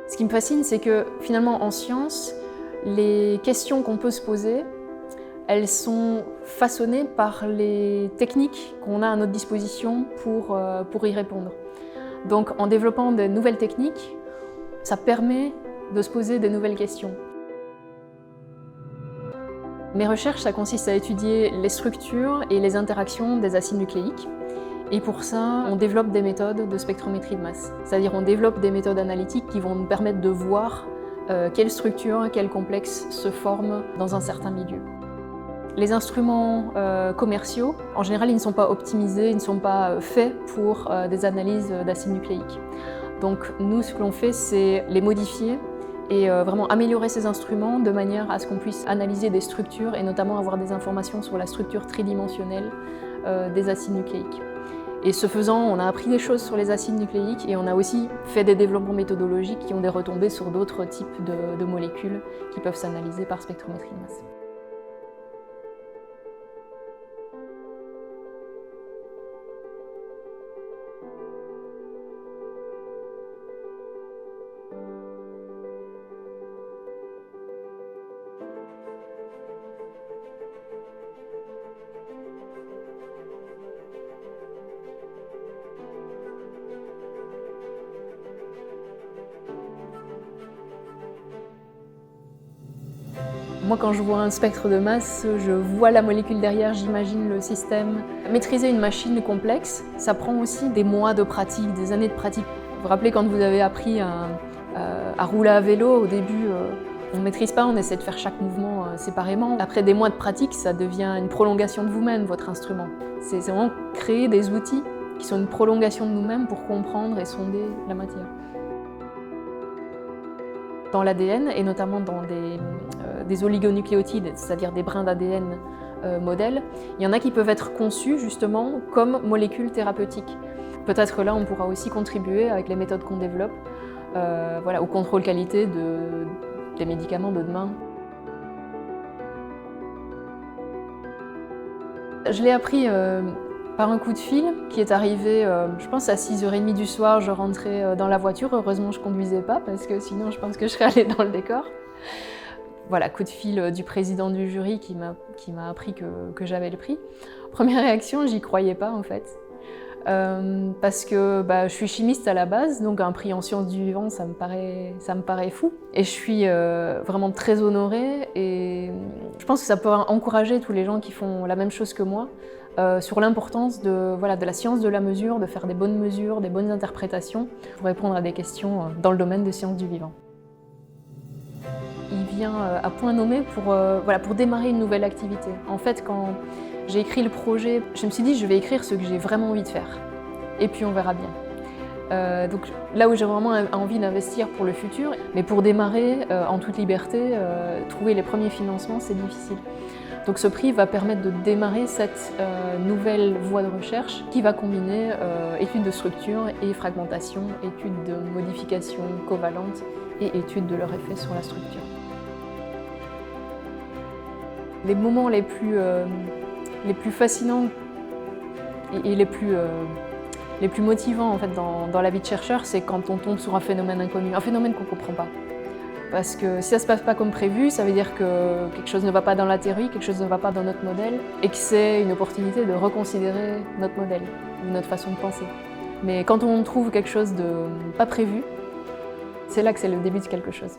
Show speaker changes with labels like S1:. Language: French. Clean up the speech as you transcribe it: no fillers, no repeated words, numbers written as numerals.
S1: Ce qui me fascine, c'est que finalement en science, les questions qu'on peut se poser, elles sont façonnées par les techniques qu'on a à notre disposition pour y répondre. Donc en développant de nouvelles techniques, ça permet de se poser des nouvelles questions. Mes recherches, ça consiste à étudier les structures et les interactions des acides nucléiques. Et pour ça, on développe des méthodes de spectrométrie de masse. C'est-à-dire on développe des méthodes analytiques qui vont nous permettre de voir quelles structures, quels complexes se forment dans un certain milieu. Les instruments commerciaux, en général, ils ne sont pas optimisés, ils ne sont pas faits pour des analyses d'acides nucléiques. Donc nous, ce que l'on fait, c'est les modifier et vraiment améliorer ces instruments de manière à ce qu'on puisse analyser des structures et notamment avoir des informations sur la structure tridimensionnelle des acides nucléiques. Et ce faisant, on a appris des choses sur les acides nucléiques et on a aussi fait des développements méthodologiques qui ont des retombées sur d'autres types de molécules qui peuvent s'analyser par spectrométrie de masse. Moi, quand je vois un spectre de masse, je vois la molécule derrière, j'imagine le système. Maîtriser une machine complexe, ça prend aussi des mois de pratique, des années de pratique. Vous vous rappelez quand vous avez appris à rouler à vélo, au début, on ne maîtrise pas, on essaie de faire chaque mouvement séparément. Après des mois de pratique, ça devient une prolongation de vous-même, votre instrument. C'est vraiment créer des outils qui sont une prolongation de nous-mêmes pour comprendre et sonder la matière. Dans l'ADN, et notamment dans des oligonucléotides, c'est-à-dire des brins d'ADN modèles, il y en a qui peuvent être conçus justement comme molécules thérapeutiques. Peut-être que là, on pourra aussi contribuer avec les méthodes qu'on développe au contrôle qualité des médicaments de demain. Je l'ai appris par un coup de fil qui est arrivé, je pense à 6h30 du soir, je rentrais dans la voiture. Heureusement, je ne conduisais pas parce que sinon, je pense que je serais allée dans le décor. Voilà, coup de fil du président du jury qui m'a appris que j'avais le prix. Première réaction, j'y croyais pas en fait. Parce que je suis chimiste à la base, donc un prix en sciences du vivant, ça me paraît fou. Et je suis vraiment très honorée et je pense que ça peut encourager tous les gens qui font la même chose que moi sur l'importance de la science de la mesure, de faire des bonnes mesures, des bonnes interprétations pour répondre à des questions dans le domaine des sciences du vivant. Il vient à point nommé pour démarrer une nouvelle activité. En fait, quand j'ai écrit le projet, je me suis dit je vais écrire ce que j'ai vraiment envie de faire. Et puis on verra bien. Donc là où j'ai vraiment envie d'investir pour le futur, mais pour démarrer en toute liberté, trouver les premiers financements, c'est difficile. Donc ce prix va permettre de démarrer cette nouvelle voie de recherche qui va combiner études de structure et fragmentation, études de modification covalente et études de leur effet sur la structure. Les moments les plus fascinants et les plus motivants en fait, dans la vie de chercheur, c'est quand on tombe sur un phénomène inconnu, un phénomène qu'on ne comprend pas. Parce que si ça ne se passe pas comme prévu, ça veut dire que quelque chose ne va pas dans la théorie, quelque chose ne va pas dans notre modèle, et que c'est une opportunité de reconsidérer notre modèle, ou notre façon de penser. Mais quand on trouve quelque chose de pas prévu, c'est là que c'est le début de quelque chose.